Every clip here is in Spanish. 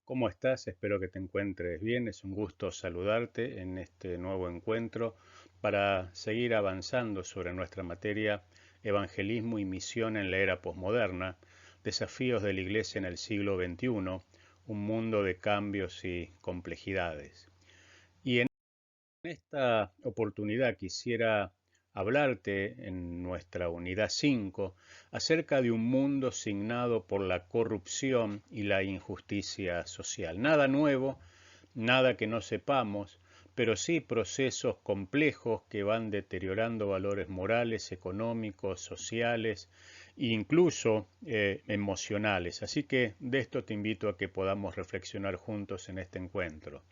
¿Cómo estás? Espero que te encuentres bien. Es un gusto saludarte en este nuevo encuentro para seguir avanzando sobre nuestra materia Evangelismo y misión en la era posmoderna, desafíos de la Iglesia en el siglo XXI, un mundo de cambios y complejidades. Y en esta oportunidad quisiera hablarte en nuestra unidad 5 acerca de un mundo signado por la corrupción y la injusticia social. Nada nuevo, nada que no sepamos, pero sí procesos complejos que van deteriorando valores morales, económicos, sociales e incluso emocionales. Así que de esto te invito a que podamos reflexionar juntos en este encuentro.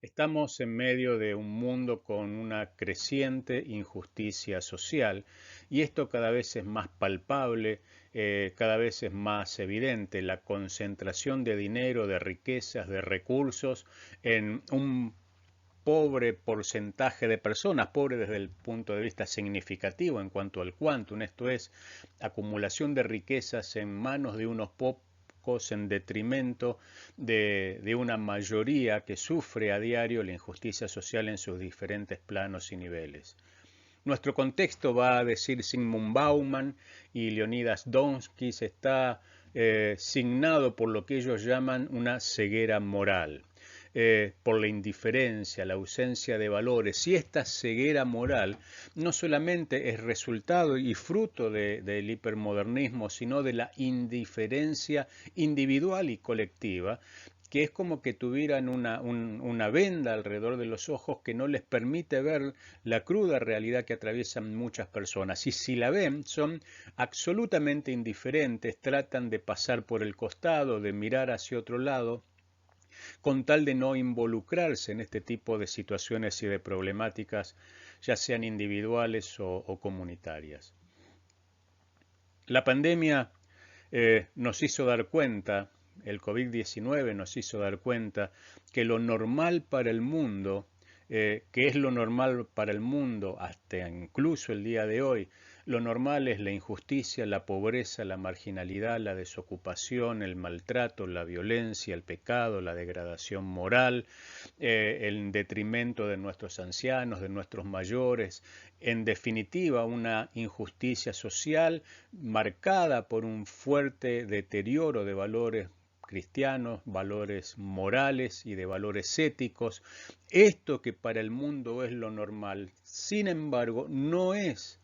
Estamos en medio de un mundo con una creciente injusticia social y esto cada vez es más palpable, cada vez es más evidente, la concentración de dinero, de riquezas, de recursos en un pobre porcentaje de personas, pobre desde el punto de vista significativo en cuanto al quantum, esto es, acumulación de riquezas en manos de unos pocos en detrimento de una mayoría que sufre a diario la injusticia social en sus diferentes planos y niveles. Nuestro contexto, va a decir Zygmunt Bauman y Leonidas Donskis, está signado por lo que ellos llaman una ceguera moral, por la indiferencia, la ausencia de valores. Y esta ceguera moral no solamente es resultado y fruto del hipermodernismo, sino de la indiferencia individual y colectiva, que es como que tuvieran una venda alrededor de los ojos que no les permite ver la cruda realidad que atraviesan muchas personas. Y si la ven, son absolutamente indiferentes, tratan de pasar por el costado, de mirar hacia otro lado, con tal de no involucrarse en este tipo de situaciones y de problemáticas, ya sean individuales o comunitarias. La pandemia nos hizo dar cuenta, el COVID-19 nos hizo dar cuenta que lo normal para el mundo, que es lo normal para el mundo hasta incluso el día de hoy, lo normal es la injusticia, la pobreza, la marginalidad, la desocupación, el maltrato, la violencia, el pecado, la degradación moral, en detrimento de nuestros ancianos, de nuestros mayores, en definitiva una injusticia social marcada por un fuerte deterioro de valores cristianos, valores morales y de valores éticos. Esto que para el mundo es lo normal, sin embargo, no es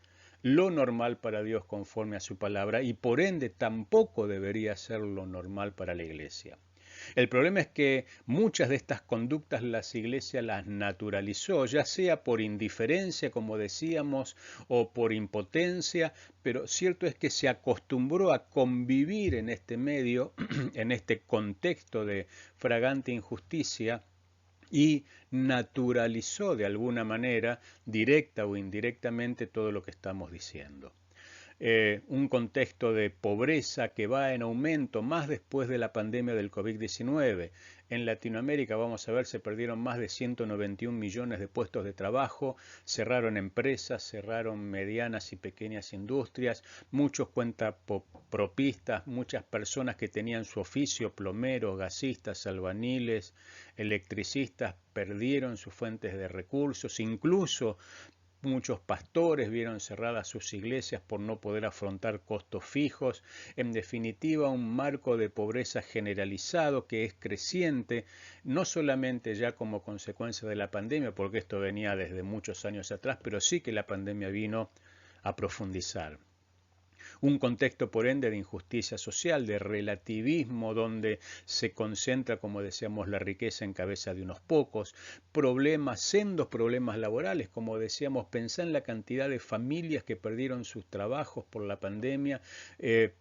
lo normal para Dios conforme a su palabra y por ende tampoco debería ser lo normal para la iglesia. El problema es que muchas de estas conductas las iglesias las naturalizó, ya sea por indiferencia, como decíamos, o por impotencia, pero cierto es que se acostumbró a convivir en este medio, en este contexto de fragante injusticia, y naturalizó de alguna manera, directa o indirectamente, todo lo que estamos diciendo. Un contexto de pobreza que va en aumento más después de la pandemia del COVID-19. En Latinoamérica, vamos a ver, se perdieron más de 191 millones de puestos de trabajo, cerraron empresas, cerraron medianas y pequeñas industrias, muchos cuentapropistas, muchas personas que tenían su oficio, plomeros, gasistas, albañiles, electricistas, perdieron sus fuentes de recursos, incluso muchos pastores vieron cerradas sus iglesias por no poder afrontar costos fijos. En definitiva, un marco de pobreza generalizado que es creciente, no solamente ya como consecuencia de la pandemia, porque esto venía desde muchos años atrás, pero sí que la pandemia vino a profundizar. Un contexto, por ende, de injusticia social, de relativismo, donde se concentra, como decíamos, la riqueza en cabeza de unos pocos, problemas, sendos problemas laborales, como decíamos, pensá en la cantidad de familias que perdieron sus trabajos por la pandemia,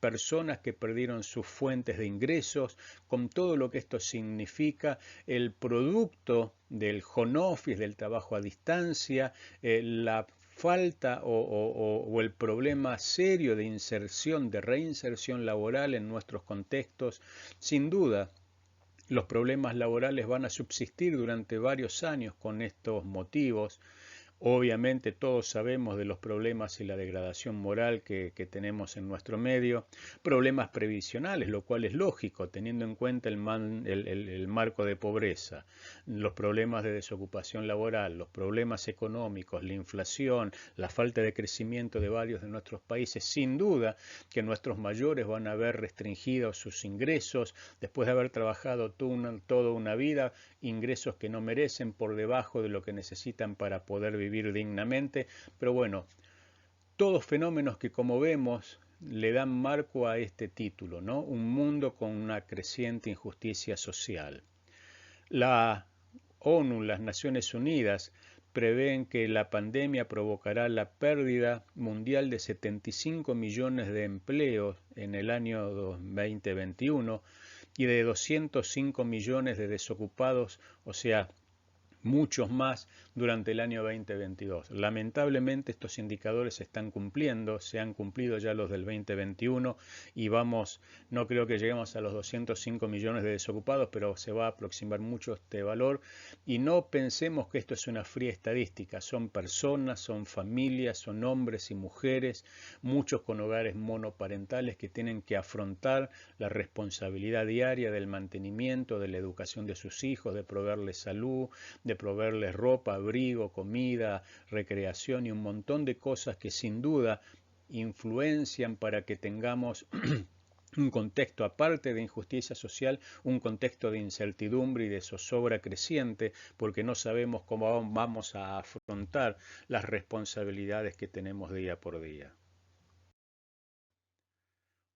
personas que perdieron sus fuentes de ingresos, con todo lo que esto significa, el producto del home office, del trabajo a distancia, la falta o el problema serio de inserción, de reinserción laboral en nuestros contextos, sin duda los problemas laborales van a subsistir durante varios años con estos motivos. Obviamente todos sabemos de los problemas y la degradación moral que tenemos en nuestro medio, problemas previsionales, lo cual es lógico teniendo en cuenta el marco de pobreza, los problemas de desocupación laboral, los problemas económicos, la inflación, la falta de crecimiento de varios de nuestros países. Sin duda que nuestros mayores van a ver restringidos sus ingresos después de haber trabajado toda una vida, ingresos que no merecen por debajo de lo que necesitan para poder vivir dignamente. Pero bueno, todos fenómenos que como vemos le dan marco a este título, ¿no? Un mundo con una creciente injusticia social. La ONU, las Naciones Unidas, prevén que la pandemia provocará la pérdida mundial de 75 millones de empleos en el año 2021 y de 205 millones de desocupados, o sea, muchos más durante el año 2022. Lamentablemente estos indicadores se están cumpliendo, se han cumplido ya los del 2021 y no creo que lleguemos a los 205 millones de desocupados, pero se va a aproximar mucho este valor y no pensemos que esto es una fría estadística, son personas, son familias, son hombres y mujeres, muchos con hogares monoparentales que tienen que afrontar la responsabilidad diaria del mantenimiento, de la educación de sus hijos, de proveerles salud, de proveerles ropa, abrigo, comida, recreación y un montón de cosas que sin duda influencian para que tengamos un contexto aparte de injusticia social, un contexto de incertidumbre y de zozobra creciente, porque no sabemos cómo vamos a afrontar las responsabilidades que tenemos día por día.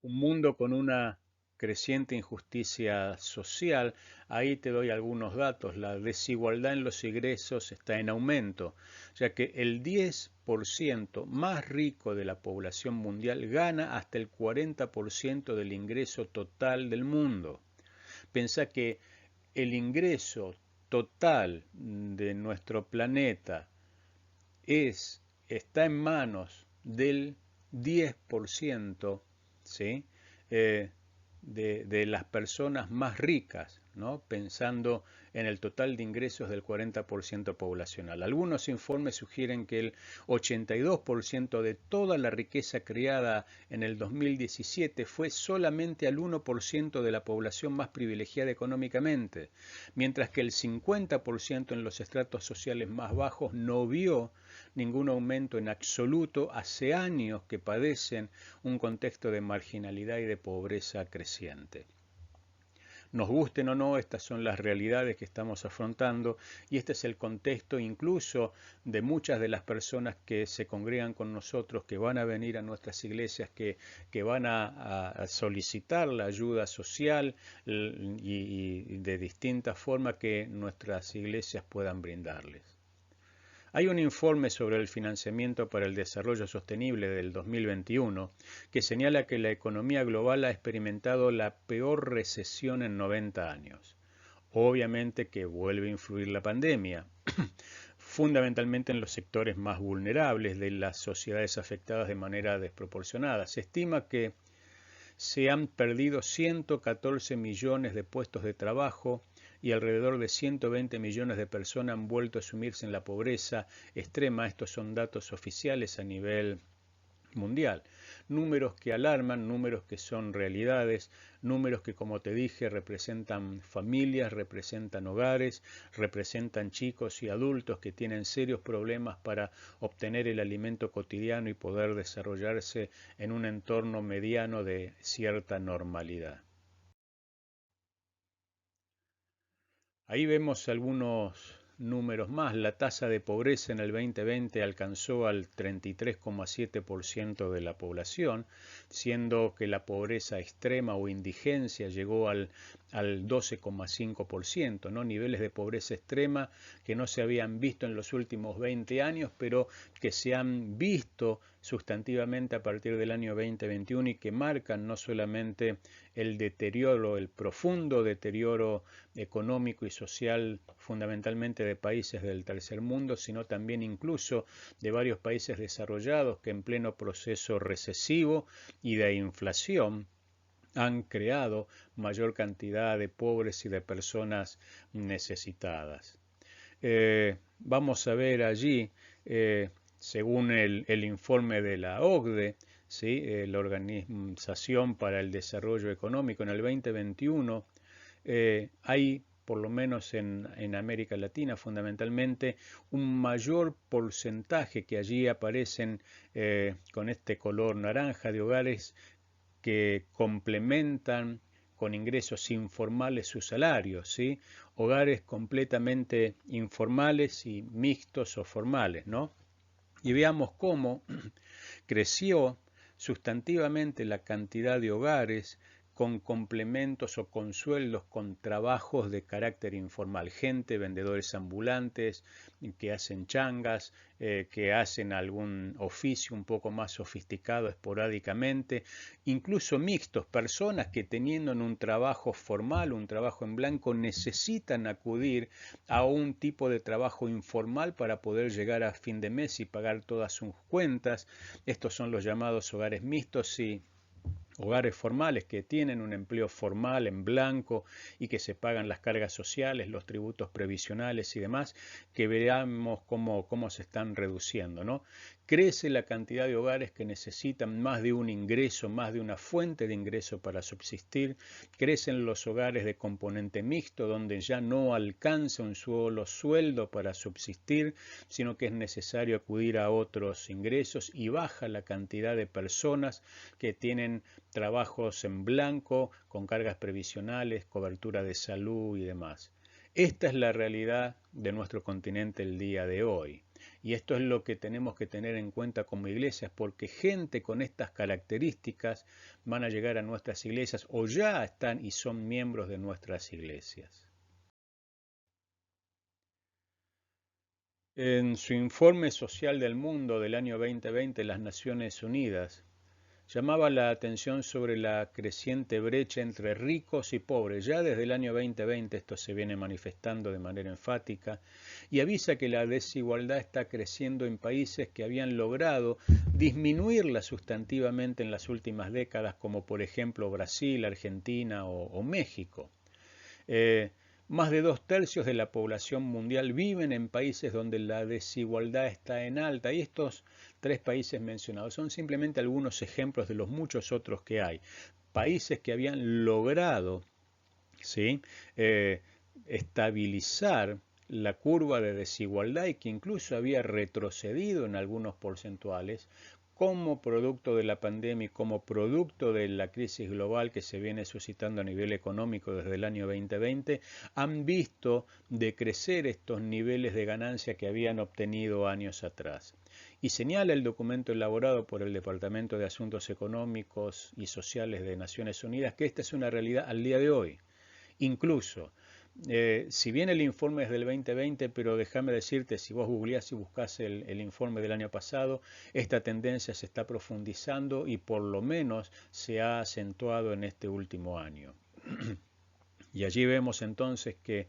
Un mundo con una creciente injusticia social, ahí te doy algunos datos. La desigualdad en los ingresos está en aumento, ya que el 10% más rico de la población mundial gana hasta el 40% del ingreso total del mundo. Pensá que el ingreso total de nuestro planeta está en manos del 10%, ¿sí? Eh, de las personas más ricas, ¿no? Pensando en el total de ingresos del 40% poblacional. Algunos informes sugieren que el 82% de toda la riqueza creada en el 2017 fue solamente al 1% de la población más privilegiada económicamente, mientras que el 50% en los estratos sociales más bajos no vio ningún aumento en absoluto. Hace años que padecen un contexto de marginalidad y de pobreza creciente. Nos gusten o no, estas son las realidades que estamos afrontando y este es el contexto incluso de muchas de las personas que se congregan con nosotros, que van a venir a nuestras iglesias, que van a solicitar la ayuda social y de distintas formas que nuestras iglesias puedan brindarles. Hay un informe sobre el financiamiento para el desarrollo sostenible del 2021 que señala que la economía global ha experimentado la peor recesión en 90 años. Obviamente que vuelve a influir la pandemia, fundamentalmente en los sectores más vulnerables de las sociedades afectadas de manera desproporcionada. Se estima que se han perdido 114 millones de puestos de trabajo y alrededor de 120 millones de personas han vuelto a sumirse en la pobreza extrema. Estos son datos oficiales a nivel mundial. Números que alarman, números que son realidades, números que, como te dije, representan familias, representan hogares, representan chicos y adultos que tienen serios problemas para obtener el alimento cotidiano y poder desarrollarse en un entorno mediano de cierta normalidad. Ahí vemos algunos números más. La tasa de pobreza en el 2020 alcanzó al 33,7% de la población, siendo que la pobreza extrema o indigencia llegó al 12,5%, ¿no? Niveles de pobreza extrema que no se habían visto en los últimos 20 años, pero que se han visto sustantivamente a partir del año 2021 y que marcan no solamente el deterioro, el profundo deterioro económico y social fundamentalmente de países del tercer mundo, sino también incluso de varios países desarrollados que en pleno proceso recesivo y de inflación han creado mayor cantidad de pobres y de personas necesitadas. vamos a ver allí, según el informe de la OCDE, ¿sí? La Organización para el Desarrollo Económico, en el 2021, hay, por lo menos en América Latina fundamentalmente, un mayor porcentaje que allí aparecen con este color naranja de hogares que complementan con ingresos informales sus salarios, ¿sí? Hogares completamente informales y mixtos o formales, ¿no? Y veamos cómo creció sustantivamente la cantidad de hogares con complementos o con sueldos con trabajos de carácter informal, gente, vendedores ambulantes, que hacen changas, que hacen algún oficio un poco más sofisticado esporádicamente, incluso mixtos, personas que teniendo un trabajo formal, un trabajo en blanco, necesitan acudir a un tipo de trabajo informal para poder llegar a fin de mes y pagar todas sus cuentas. Estos son los llamados hogares mixtos y hogares formales que tienen un empleo formal en blanco y que se pagan las cargas sociales, los tributos previsionales y demás, que veamos cómo se están reduciendo, ¿no? Crece la cantidad de hogares que necesitan más de un ingreso, más de una fuente de ingreso para subsistir. Crecen los hogares de componente mixto, donde ya no alcanza un solo sueldo para subsistir, sino que es necesario acudir a otros ingresos, y baja la cantidad de personas que tienen trabajos en blanco, con cargas previsionales, cobertura de salud y demás. Esta es la realidad de nuestro continente el día de hoy. Y esto es lo que tenemos que tener en cuenta como iglesias, porque gente con estas características van a llegar a nuestras iglesias o ya están y son miembros de nuestras iglesias. En su informe social del mundo del año 2020, las Naciones Unidas llamaba la atención sobre la creciente brecha entre ricos y pobres. Ya desde el año 2020 esto se viene manifestando de manera enfática y avisa que la desigualdad está creciendo en países que habían logrado disminuirla sustantivamente en las últimas décadas, como por ejemplo Brasil, Argentina o México. Eh, Más de 2/3 de la población mundial viven en países donde la desigualdad está en alta, y estos tres países mencionados son simplemente algunos ejemplos de los muchos otros que hay. Países que habían logrado, ¿sí? eh, estabilizar la curva de desigualdad y que incluso había retrocedido en algunos porcentuales como producto de la pandemia y como producto de la crisis global que se viene suscitando a nivel económico desde el año 2020, han visto decrecer estos niveles de ganancia que habían obtenido años atrás. Y señala el documento elaborado por el Departamento de Asuntos Económicos y Sociales de Naciones Unidas que esta es una realidad al día de hoy. Incluso, si bien el informe es del 2020, pero déjame decirte, si vos googleás y buscás el informe del año pasado, esta tendencia se está profundizando y por lo menos se ha acentuado en este último año. Y allí vemos entonces que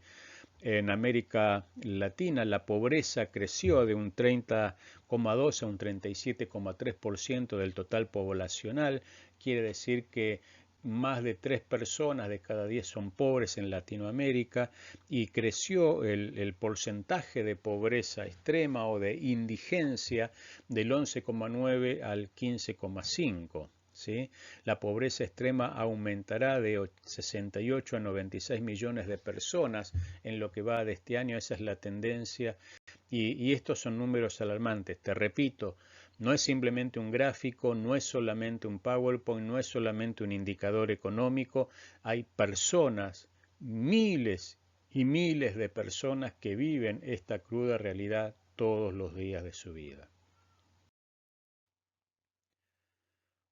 en América Latina la pobreza creció de un 30,2 a un 37,3% del total poblacional. Quiere decir que más de 3 personas de cada 10 son pobres en Latinoamérica, y creció el porcentaje de pobreza extrema o de indigencia del 11,9 al 15,5. ¿Sí? La pobreza extrema aumentará de 68 a 96 millones de personas en lo que va de este año. Esa es la tendencia y estos son números alarmantes. Te repito, no es simplemente un gráfico, no es solamente un PowerPoint, no es solamente un indicador económico. Hay personas, miles y miles de personas que viven esta cruda realidad todos los días de su vida.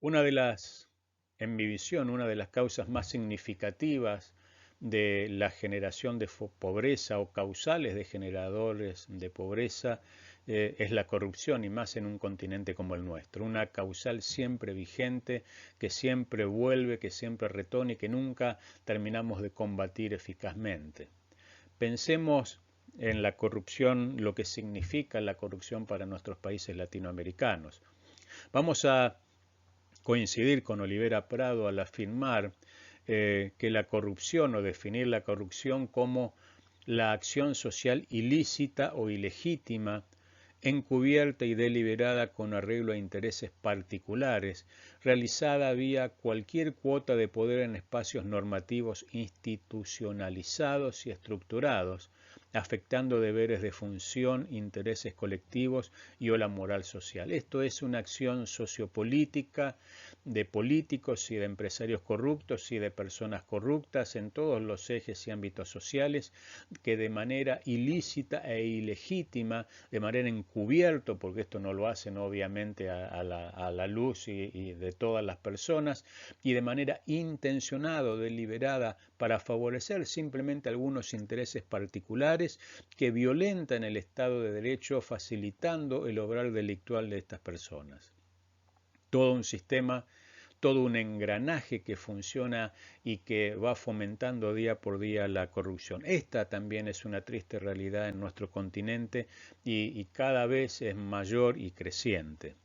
Una de las, en mi visión, una de las causas más significativas de la generación de pobreza o causales de generadores de pobreza es la corrupción, y más en un continente como el nuestro. Una causal siempre vigente, que siempre vuelve, que siempre retorna y que nunca terminamos de combatir eficazmente. Pensemos en la corrupción, lo que significa la corrupción para nuestros países latinoamericanos. Vamos a coincidir con Olivera Prado al afirmar que la corrupción, o definir la corrupción como la acción social ilícita o ilegítima, encubierta y deliberada con arreglo a intereses particulares, realizada vía cualquier cuota de poder en espacios normativos institucionalizados y estructurados, afectando deberes de función, intereses colectivos y o la moral social. Esto es una acción sociopolítica de políticos y de empresarios corruptos y de personas corruptas en todos los ejes y ámbitos sociales que de manera ilícita e ilegítima, de manera encubierto, porque esto no lo hacen obviamente a la luz y de todas las personas, y de manera intencionada o deliberada para favorecer simplemente algunos intereses particulares que violentan el Estado de Derecho, facilitando el obrar delictual de estas personas. Todo un sistema, todo un engranaje que funciona y que va fomentando día por día la corrupción. Esta también es una triste realidad en nuestro continente y cada vez es mayor y creciente.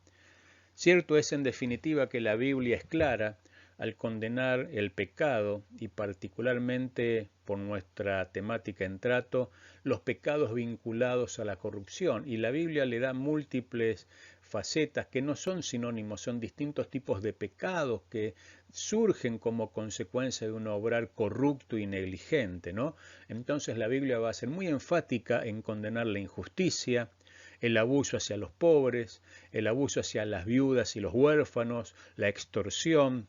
Cierto es en definitiva que la Biblia es clara al condenar el pecado y particularmente por nuestra temática en trato, los pecados vinculados a la corrupción. Y la Biblia le da múltiples facetas que no son sinónimos, son distintos tipos de pecados que surgen como consecuencia de un obrar corrupto y negligente, ¿no? Entonces la Biblia va a ser muy enfática en condenar la injusticia, el abuso hacia los pobres, el abuso hacia las viudas y los huérfanos, la extorsión,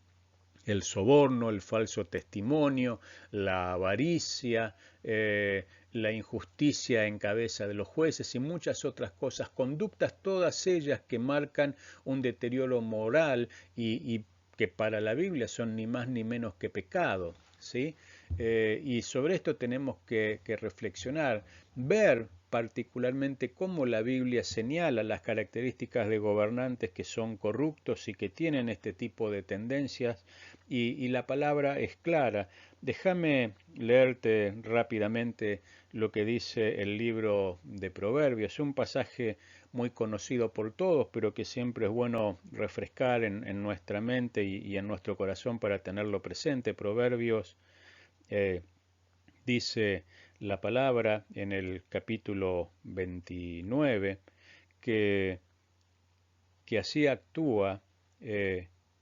el soborno, el falso testimonio, la avaricia, la injusticia en cabeza de los jueces y muchas otras cosas, conductas todas ellas que marcan un deterioro moral y que para la Biblia son ni más ni menos que pecado, ¿sí? Y sobre esto tenemos que reflexionar, ver particularmente cómo la Biblia señala las características de gobernantes que son corruptos y que tienen este tipo de tendencias, y la palabra es clara. Déjame leerte rápidamente lo que dice el libro de Proverbios, un pasaje muy conocido por todos, pero que siempre es bueno refrescar en nuestra mente y en nuestro corazón para tenerlo presente. Proverbios dice la palabra en el capítulo 29 que, que así actúa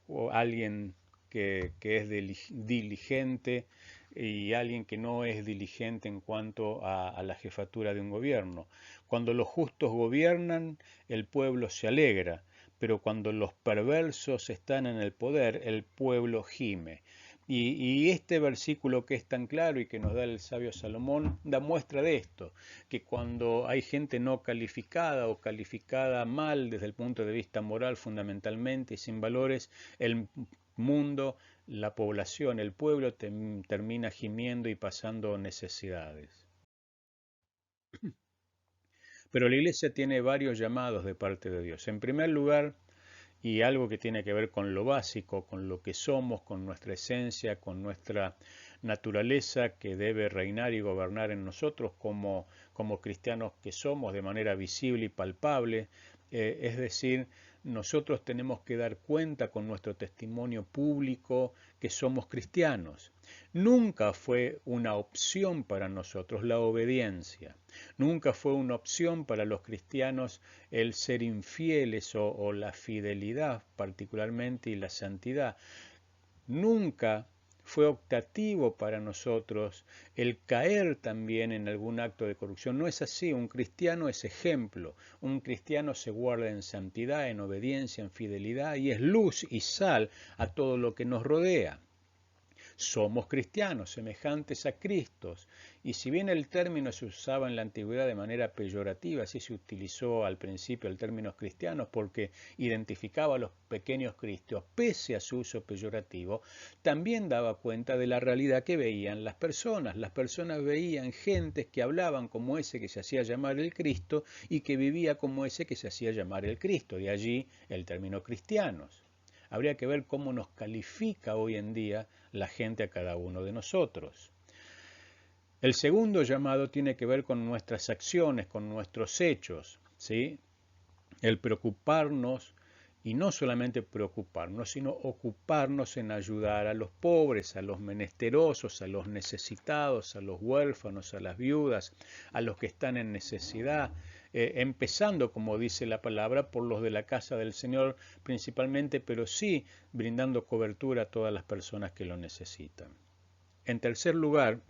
o alguien que es diligente y alguien que no es diligente en cuanto a la jefatura de un gobierno. Cuando los justos gobiernan, el pueblo se alegra, pero cuando los perversos están en el poder, el pueblo gime. Y este versículo que es tan claro y que nos da el sabio Salomón da muestra de esto, que cuando hay gente no calificada o calificada mal desde el punto de vista moral fundamentalmente y sin valores, el mundo, la población, el pueblo termina gimiendo y pasando necesidades. Pero la iglesia tiene varios llamados de parte de Dios. En primer lugar, y algo que tiene que ver con lo básico, con lo que somos, con nuestra esencia, con nuestra naturaleza que debe reinar y gobernar en nosotros como cristianos que somos de manera visible y palpable, es decir, nosotros tenemos que dar cuenta con nuestro testimonio público que somos cristianos. Nunca fue una opción para nosotros la obediencia. Nunca fue una opción para los cristianos el ser infieles o la fidelidad particularmente y la santidad. Nunca fue optativo para nosotros el caer también en algún acto de corrupción. No es así, un cristiano es ejemplo, un cristiano se guarda en santidad, en obediencia, en fidelidad y es luz y sal a todo lo que nos rodea. Somos cristianos, semejantes a Cristo. Y si bien el término se usaba en la antigüedad de manera peyorativa, así se utilizó al principio el término cristianos porque identificaba a los pequeños cristios, pese a su uso peyorativo, también daba cuenta de la realidad que veían las personas. Las personas veían gentes que hablaban como ese que se hacía llamar el Cristo y que vivía como ese que se hacía llamar el Cristo. De allí el término cristianos. Habría que ver cómo nos califica hoy en día la gente a cada uno de nosotros. El segundo llamado tiene que ver con nuestras acciones, con nuestros hechos, ¿sí? El preocuparnos Y no solamente preocuparnos, sino ocuparnos en ayudar a los pobres, a los menesterosos, a los necesitados, a los huérfanos, a las viudas, a los que están en necesidad, empezando, como dice la palabra, por los de la casa del Señor principalmente, pero sí brindando cobertura a todas las personas que lo necesitan. En tercer lugar,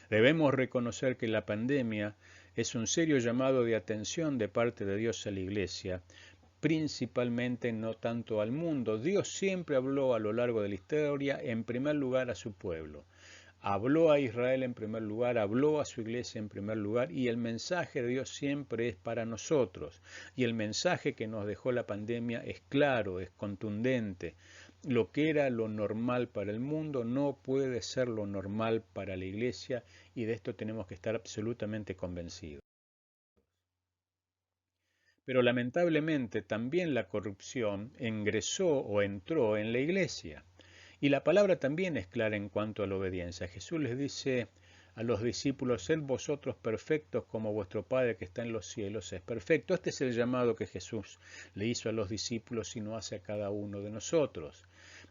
debemos reconocer que la pandemia es un serio llamado de atención de parte de Dios a la Iglesia, principalmente no tanto al mundo. Dios siempre habló a lo largo de la historia en primer lugar a su pueblo. Habló a Israel en primer lugar, habló a su iglesia en primer lugar, y el mensaje de Dios siempre es para nosotros. Y el mensaje que nos dejó la pandemia es claro, es contundente. Lo que era lo normal para el mundo no puede ser lo normal para la iglesia, y de esto tenemos que estar absolutamente convencidos. Pero lamentablemente también la corrupción ingresó o entró en la iglesia. Y la palabra también es clara en cuanto a la obediencia. Jesús les dice a los discípulos: sed vosotros perfectos como vuestro Padre que está en los cielos es perfecto. Este es el llamado que Jesús le hizo a los discípulos y no hace a cada uno de nosotros.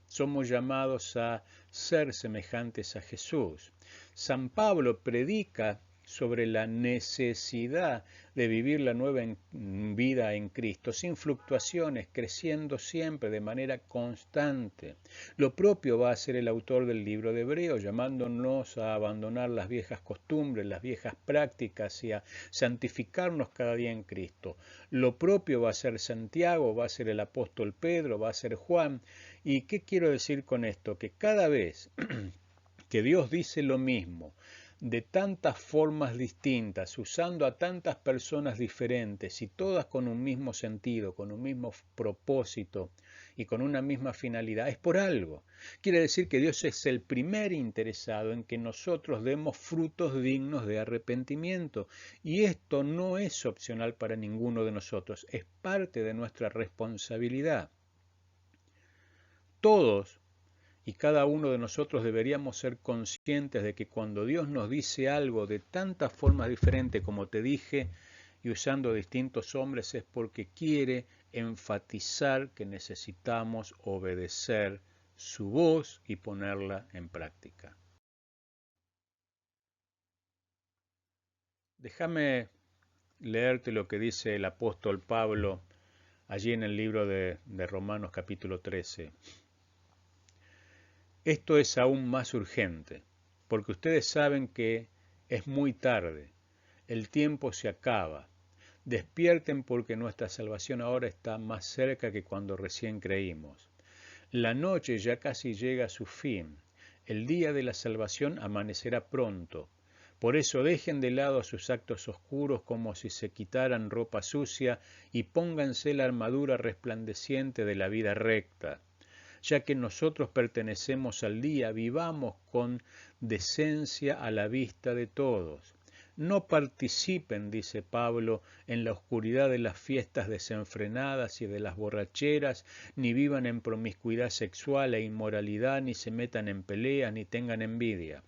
Somos llamados a ser semejantes a Jesús. San Pablo predica sobre la necesidad de vivir la nueva vida en Cristo, sin fluctuaciones, creciendo siempre de manera constante. Lo propio va a hacer el autor del libro de Hebreos, llamándonos a abandonar las viejas costumbres, las viejas prácticas y a santificarnos cada día en Cristo. Lo propio va a ser Santiago, va a ser el apóstol Pedro, va a ser Juan. ¿Y qué quiero decir con esto? Que cada vez que Dios dice lo mismo, de tantas formas distintas, usando a tantas personas diferentes y todas con un mismo sentido, con un mismo propósito y con una misma finalidad, es por algo. Quiere decir que Dios es el primer interesado en que nosotros demos frutos dignos de arrepentimiento. Y esto no es opcional para ninguno de nosotros, es parte de nuestra responsabilidad. Todos y cada uno de nosotros deberíamos ser conscientes de que cuando Dios nos dice algo de tantas formas diferentes como te dije y usando distintos hombres, es porque quiere enfatizar que necesitamos obedecer su voz y ponerla en práctica. Déjame leerte lo que dice el apóstol Pablo allí en el libro de Romanos capítulo 13. Esto es aún más urgente, porque ustedes saben que es muy tarde, el tiempo se acaba. Despierten porque nuestra salvación ahora está más cerca que cuando recién creímos. La noche ya casi llega a su fin, el día de la salvación amanecerá pronto. Por eso dejen de lado sus actos oscuros como si se quitaran ropa sucia y pónganse la armadura resplandeciente de la vida recta. Ya que nosotros pertenecemos al día, vivamos con decencia a la vista de todos. No participen, dice Pablo, en la oscuridad de las fiestas desenfrenadas y de las borracheras, ni vivan en promiscuidad sexual e inmoralidad, ni se metan en peleas, ni tengan envidia.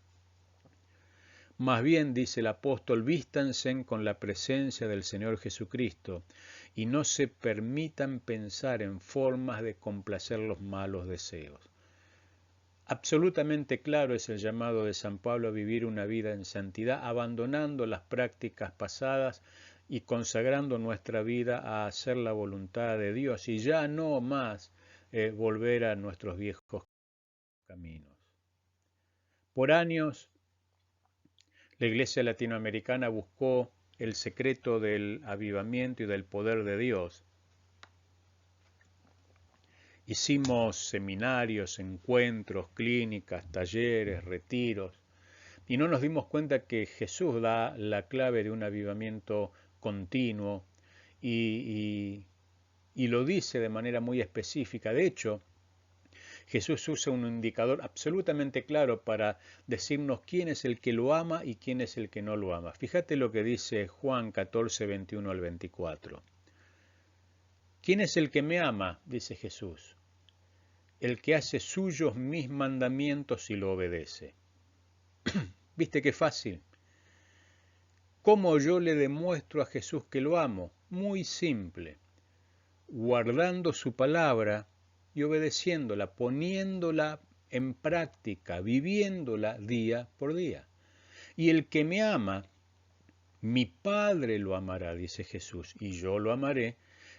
Más bien, dice el apóstol, vístanse con la presencia del Señor Jesucristo y no se permitan pensar en formas de complacer los malos deseos. Absolutamente claro es el llamado de San Pablo a vivir una vida en santidad, abandonando las prácticas pasadas y consagrando nuestra vida a hacer la voluntad de Dios y ya no más volver a nuestros viejos caminos. Por años, la Iglesia latinoamericana buscó el secreto del avivamiento y del poder de Dios. Hicimos seminarios, encuentros, clínicas, talleres, retiros, y no nos dimos cuenta que Jesús da la clave de un avivamiento continuo y lo dice de manera muy específica. De hecho, Jesús usa un indicador absolutamente claro para decirnos quién es el que lo ama y quién es el que no lo ama. Fíjate lo que dice Juan 14, 21 al 24. ¿Quién es el que me ama? Dice Jesús. El que hace suyos mis mandamientos y lo obedece. ¿Viste qué fácil? ¿Cómo yo le demuestro a Jesús que lo amo? Muy simple. guardando su palabra y obedeciéndola, poniéndola en práctica, viviéndola día por día. Y el que me ama, mi Padre lo amará, dice Jesús, y yo lo amaré.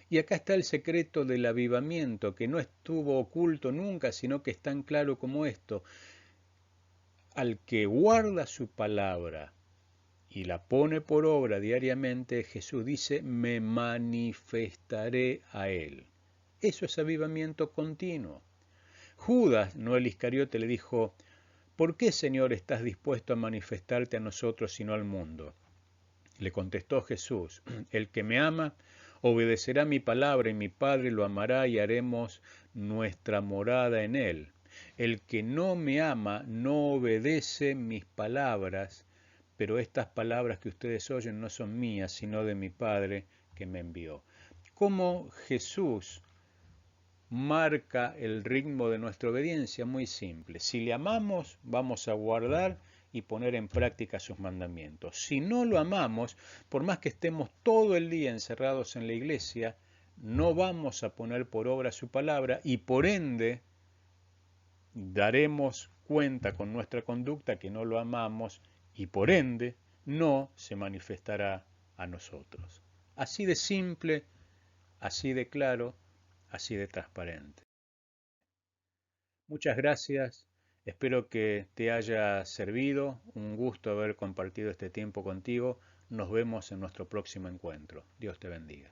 Y acá está el secreto del avivamiento, que no estuvo oculto nunca, sino que es tan claro como esto. Al que guarda su palabra y la pone por obra diariamente, Jesús dice, me manifestaré a él. Eso es avivamiento continuo. Judas, no el Iscariote, le dijo, ¿por qué, Señor, estás dispuesto a manifestarte a nosotros y no al mundo? Le contestó Jesús, el que me ama obedecerá mi palabra y mi Padre lo amará y haremos nuestra morada en él. El que no me ama no obedece mis palabras, pero estas palabras que ustedes oyen no son mías, sino de mi Padre que me envió. ¿Cómo Jesús marca el ritmo de nuestra obediencia? Muy simple. Si le amamos, vamos a guardar y poner en práctica sus mandamientos. Si no lo amamos, por más que estemos todo el día encerrados en la iglesia, no vamos a poner por obra su palabra y por ende daremos cuenta con nuestra conducta que no lo amamos y por ende no se manifestará a nosotros. Así de simple, así de claro, así de transparente. Muchas gracias, espero que te haya servido, un gusto haber compartido este tiempo contigo, nos vemos en nuestro próximo encuentro. Dios te bendiga.